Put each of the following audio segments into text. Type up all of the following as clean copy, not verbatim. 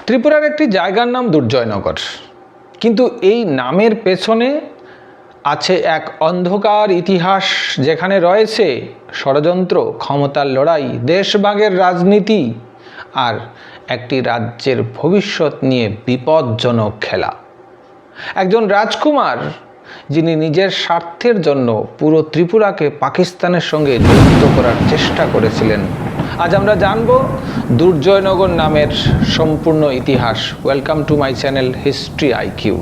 ত্রিপুরার একটি জায়গার নাম দুর্জয়নগর, কিন্তু এই নামের পেছনে আছে এক অন্ধকার ইতিহাস, যেখানে রয়েছে ষড়যন্ত্র, ক্ষমতার লড়াই, দেশভাগের রাজনীতি আর একটি রাজ্যের ভবিষ্যৎ নিয়ে বিপজ্জনক খেলা। একজন রাজকুমার যিনি নিজের স্বার্থের জন্য পুরো ত্রিপুরাকে পাকিস্তানের সঙ্গে যুক্ত করার চেষ্টা করেছিলেন। আজ আমরা জানব দুর্জয়নগর নামের সম্পূর্ণ ইতিহাস। Welcome to my channel history IQ.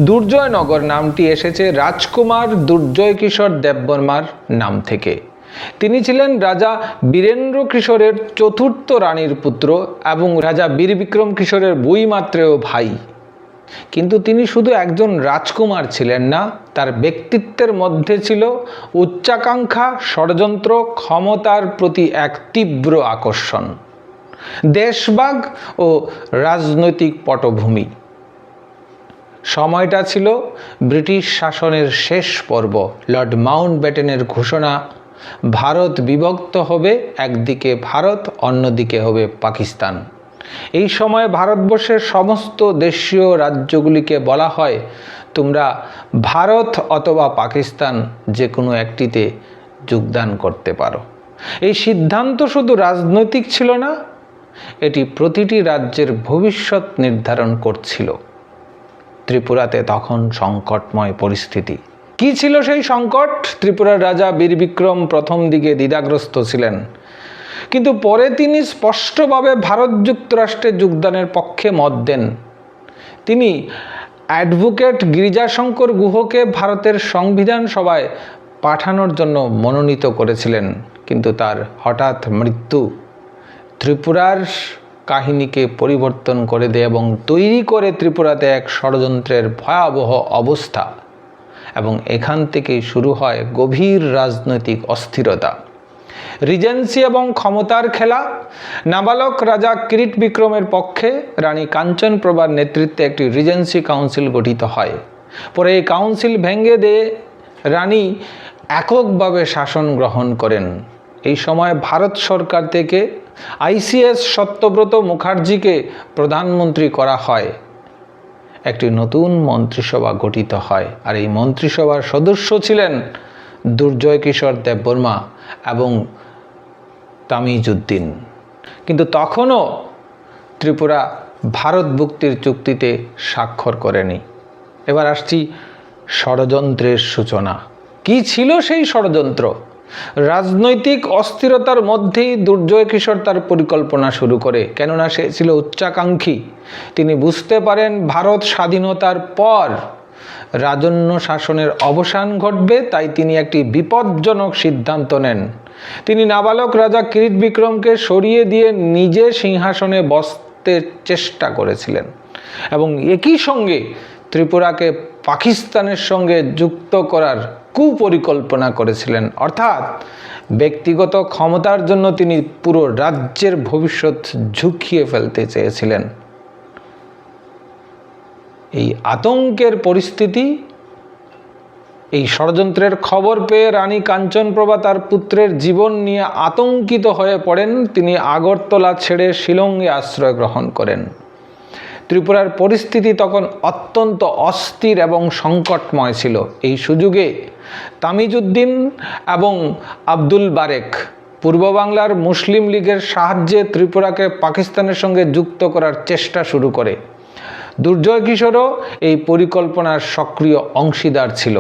Durjoynagar নামটি এসেছে রাজকুমার দুর্জয় কিশোর দেববর্মার নাম থেকে। তিনি ছিলেন রাজা বীরেন্দ্র কিশোরের চতুর্থ রানীর পুত্র এবং রাজা বীর বিক্রম কিশোরের বৈমাত্রেয় ভাই। কিন্তু তিনি শুধু একজন রাজকুমার ছিলেন না, তার ব্যক্তিত্বের মধ্যে ছিল উচ্চাকাঙ্ক্ষা, ষড়যন্ত্র, ক্ষমতার প্রতি এক তীব্র আকর্ষণ, দেশভাগ ও রাজনৈতিক পটভূমি। সময়টা ছিল ব্রিটিশ শাসনের শেষ পর্ব। লর্ড মাউন্টব্যাটেনের ঘোষণা, ভারত বিভক্ত হবে, একদিকে ভারত, অন্যদিকে হবে পাকিস্তান। এই সময় ভারতবর্ষের সমস্ত দেশীয় রাজ্যগুলিকে বলা হয়, তোমরা ভারত অথবা পাকিস্তান যে কোনো একটিতে যোগদান করতে পারো। এই সিদ্ধান্ত শুধু রাজনৈতিক ছিল না, এটি প্রতিটি রাজ্যের ভবিষ্যৎ নির্ধারণ করছিল। ত্রিপুরাতে তখন সংকটময় পরিস্থিতি। কি ছিল সেই সংকট? ত্রিপুরার রাজা বীর বিক্রম প্রথম দিকে দ্বিধাগ্রস্ত ছিলেন, কিন্তু পরে তিনি স্পষ্টভাবে ভারত যুক্তরাষ্ট্রে যোগদানের পক্ষে মত দেন। তিনি অ্যাডভোকেট গিরিজাশঙ্কর গুহকে ভারতের সংবিধান সভায় পাঠানোর জন্য মনোনীত করেছিলেন, কিন্তু তার হঠাৎ মৃত্যু ত্রিপুরার কাহিনীকে পরিবর্তন করে দেয় এবং তৈরি করে ত্রিপুরাতে এক ষড়যন্ত্রের ভয়াবহ অবস্থা। এবং এখান থেকেই শুরু হয় গভীর রাজনৈতিক অস্থিরতা, রিজেন্সি এবং ক্ষমতার খেলা। নাবালক রাজা কিরিট বিক্রমের পক্ষে রানী কাঞ্চনপ্রভার নেতৃত্বে একটি রিজেন্সি কাউন্সিল গঠিত হয়। পরে এই কাউন্সিল ভেঙে দিয়ে রানী এককভাবে শাসন গ্রহণ করেন। এই সময় ভারত সরকার থেকে আইসিএস সত্যব্রত মুখার্জিকে প্রধানমন্ত্রী করা হয়। একটি নতুন মন্ত্রিসভা গঠিত হয়, আর এই মন্ত্রিসভার সদস্য ছিলেন দুর্জয় কিশোর দেববর্মা এবং তামিজউদ্দিন। কিন্তু তখনও ত্রিপুরা ভারত মুক্তির চুক্তিতে স্বাক্ষর করেনি। এবার আসছি ষড়যন্ত্রের সূচনা। কি ছিল সেই ষড়যন্ত্র? রাজনৈতিক অস্থিরতার মধ্যেই দুর্জয় কিশোর তার পরিকল্পনা শুরু করে, কেননা সে ছিল উচ্চাকাঙ্ক্ষী। তিনি বুঝতে পারেন ভারত স্বাধীনতার পর রাজন্য শাসনের অবসান ঘটবে, তাই তিনি একটি বিপজ্জনক সিদ্ধান্ত নেন। তিনি নাবালক রাজা কিরিট বিক্রমকে সরিয়ে দিয়ে নিজে সিংহাসনে বসতে চেষ্টা করেছিলেন এবং একই সঙ্গে ত্রিপুরাকে পাকিস্তানের সঙ্গে যুক্ত করার কুপরিকল্পনা করেছিলেন। অর্থাৎ ব্যক্তিগত ক্ষমতার জন্য তিনি পুরো রাজ্যের ভবিষ্যৎ ঝুঁকিয়ে ফেলতে চেয়েছিলেন। এই আতঙ্কের পরিস্থিতি, এই ষড়যন্ত্রের খবর পেয়ে রানী কাঞ্চনপ্রভা তার পুত্রের জীবন নিয়ে আতঙ্কিত হয়ে পড়েন। তিনি আগরতলা ছেড়ে শিলংয়ে আশ্রয় গ্রহণ করেন। ত্রিপুরার পরিস্থিতি তখন অত্যন্ত অস্থির এবং সংকটময় ছিল। এই সুযোগে তামিজউদ্দিন এবং আব্দুল বারেক পূর্ব বাংলার মুসলিম লীগের সাহায্যে ত্রিপুরাকে পাকিস্তানের সঙ্গে যুক্ত করার চেষ্টা শুরু করে। দুর্জয় কিশোরও এই পরিকল্পনার সক্রিয় অংশীদার ছিল।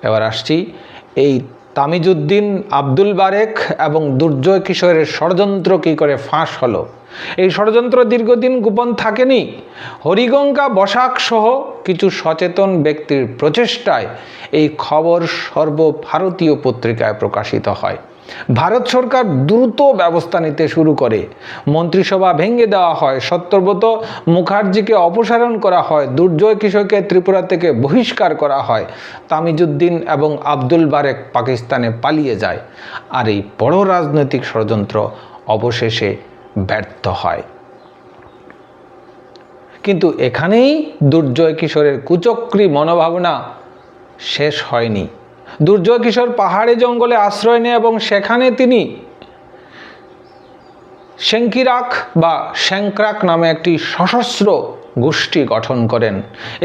এবার আসছি এই তামিজউদ্দিন, আব্দুল বারেক এবং দুর্জয় কিশোরের ষড়যন্ত্র কী করে ফাঁস হলো। এই ষড়যন্ত্র দীর্ঘদিন গোপন থাকেনি। হরিগঙ্গা বসাক সহ কিছু সচেতন ব্যক্তির প্রচেষ্টায় এই খবর সর্বভারতীয় পত্রিকায় প্রকাশিত হয়। ভারত সরকার দ্রুত ব্যবস্থা নিতে শুরু করে। মন্ত্রিসভা ভেঙে দেওয়া হয়, সত্যব্রত মুখার্জিকে অপসারণ করা হয়, দুর্জয় কিশোরকে ত্রিপুরা থেকে বহিষ্কার করা হয়, তামিজউদ্দিন এবং আব্দুল বারেক পাকিস্তানে পালিয়ে যায়। আর এই বড় রাজনৈতিক ষড়যন্ত্র অবশেষে ব্যর্থ হয়। কিন্তু এখানেই দুর্জয় কিশোরের কুচক্রী মনোভাবনা শেষ হয়নি। দুর্জয় কিশোর পাহাড়ে জঙ্গলে আশ্রয় নেয় এবং সেখানে তিনি সেঙ্কিরাক বা শ্যাংক্রাক নামে একটি সশস্ত্র গোষ্ঠী গঠন করেন।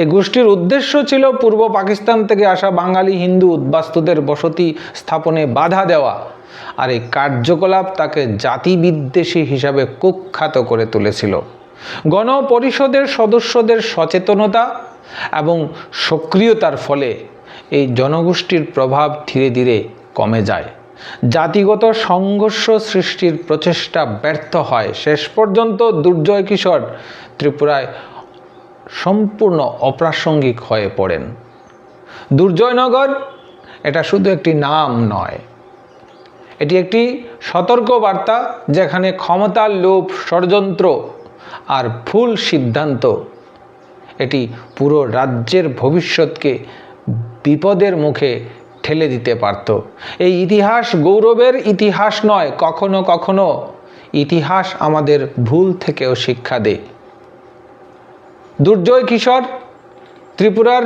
এই গোষ্ঠীর উদ্দেশ্য ছিল পূর্ব পাকিস্তান থেকে আসা বাঙালি হিন্দু উদ্বাস্তুদের বসতি স্থাপনে বাধা দেওয়া, আর এই কার্যকলাপ তাকে জাতিবিদ্বেষী হিসাবে কুখ্যাত করে তুলেছিল। গণপরিষদের সদস্যদের সচেতনতা এবং সক্রিয়তার ফলে এই জনগোষ্ঠীর প্রভাব ধীরে ধীরে কমে যায়। জাতিগত সংঘর্ষ সৃষ্টির প্রচেষ্টা ব্যর্থ হয়। শেষ পর্যন্ত দুর্জয় কিশোর ত্রিপুরায় সম্পূর্ণ অপ্রাসঙ্গিক হয়ে পড়েন। দুর্জয়নগর এটা শুধু একটি নাম নয়, এটি একটি সতর্ক বার্তা, যেখানে ক্ষমতার লোভ, ষড়যন্ত্র আর ভুল সিদ্ধান্ত এটি পুরো রাজ্যের ভবিষ্যৎকে বিপদের মুখে ঠেলে দিতে পারত। এই ইতিহাস গৌরবের ইতিহাস নয়, কখনো কখনো ইতিহাস আমাদের ভুল থেকেও শিক্ষা দেয়। দুর্জয় কিশোর ত্রিপুরার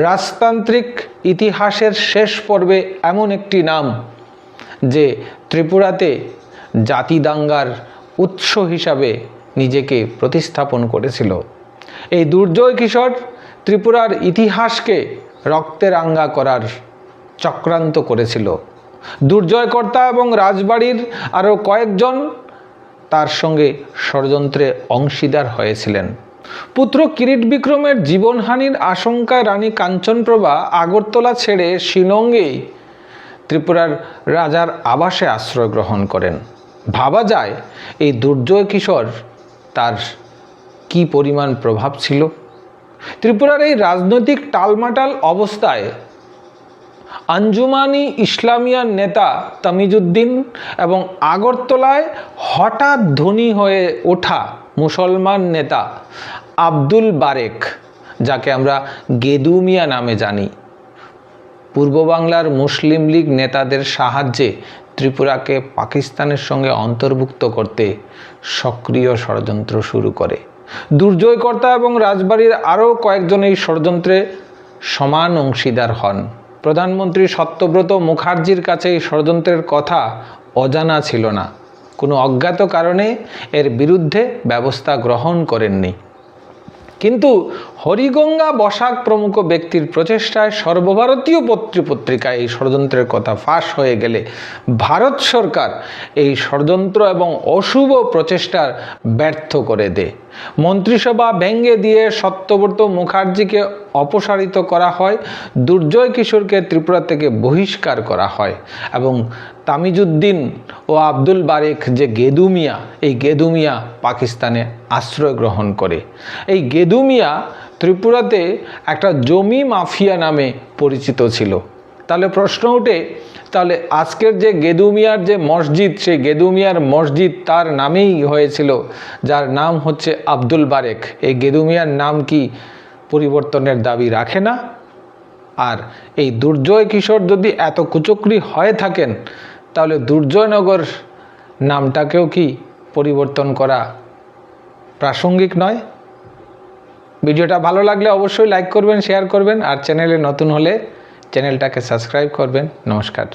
রাজতান্ত্রিক ইতিহাসের শেষ পর্বে এমন একটি নাম যে ত্রিপুরাতে জাতি দাঙ্গার উৎস হিসাবে নিজেকে প্রতিস্থাপন করেছিল। এই দুর্জয় কিশোর ত্রিপুরার ইতিহাসকে রক্তে রাঙ্গা করার চক্রান্ত করেছিল। দুর্জয়কর্তা এবং রাজবাড়ির আরও কয়েকজন তার সঙ্গে ষড়যন্ত্রে অংশীদার হয়েছিলেন। পুত্র কিরিট বিক্রমের জীবনহানির আশঙ্কায় রানী কাঞ্চনপ্রভা আগরতলা ছেড়ে শিলংয়ে ত্রিপুরার রাজার আবাসে আশ্রয় গ্রহণ করেন। ভাবা যায় এই দুর্জয় কিশোর তার কি পরিমাণ প্রভাব ছিল। ত্রিপুরার এই রাজনৈতিক টালমাটাল অবস্থায় আঞ্জুমানি ইসলামিয়ার নেতা তামিজউদ্দিন এবং আগরতলায় হঠাৎ ধনী হয়ে ওঠা মুসলমান নেতা আব্দুল বারেক, যাকে আমরা গেদু মিয়া নামে জানি, পূর্ব বাংলার মুসলিম লীগ নেতাদের সাহায্যে ত্রিপুরাকে পাকিস্তানের সঙ্গে অন্তর্ভুক্ত করতে সক্রিয় ষড়যন্ত্র শুরু করে। দুর্জয়কর্তা এবং রাজবাড়ির আরও কয়েকজন এই ষড়যন্ত্রে সমান অংশীদার হন। প্রধানমন্ত্রী সত্যব্রত মুখার্জির কাছে এই ষড়যন্ত্রের কথা অজানা ছিল না। কোনো অজ্ঞাত কারণে এর বিরুদ্ধে ব্যবস্থা গ্রহণ করেননি। কিন্তু হরিগঙ্গা বসাক প্রমুখ ব্যক্তির প্রচেষ্টায় সর্বভারতীয় পত্রিকায় এই ষড়যন্ত্রের কথা ফাঁস হয়ে গেলে ভারত সরকার এই ষড়যন্ত্র এবং অশুভ প্রচেষ্টার ব্যর্থ করে দেয়। মন্ত্রিসভা ভেঙে দিয়ে সত্যব্রত মুখার্জিকে অপসারিত করা হয়, দুর্জয় কিশোরকে ত্রিপুরা থেকে বহিষ্কার করা হয় এবং তামিজউদ্দিন ও আব্দুল বারেক যে গেদু মিয়া, এই গেদু মিয়া পাকিস্তানে আশ্রয় গ্রহণ করে। এই গেদু মিয়া ত্রিপুরাতে একটা জমি মাফিয়া নামে পরিচিত ছিল। তাহলে প্রশ্ন ওঠে, তাহলে আজকের যে গেদু মিয়ার যে মসজিদ, সেই গেদু মিয়ার মসজিদ তার নামেই হয়েছিল, যার নাম হচ্ছে আব্দুল বারেক। এই গেদু মিয়ার নাম কি পরিবর্তনের দাবি রাখে না? আর এই দুর্জয় কিশোর যদি এত কুচক্রি হয়ে থাকেন, তাহলে দুর্জয়নগর নামটাকেও কি পরিবর্তন করা প্রাসঙ্গিক নয়? ভিডিওটা ভালো লাগলে অবশ্যই লাইক করবেন, শেয়ার করবেন, আর চ্যানেলে নতুন হলে চ্যানেলটাকে সাবস্ক্রাইব করবেন। নমস্কার।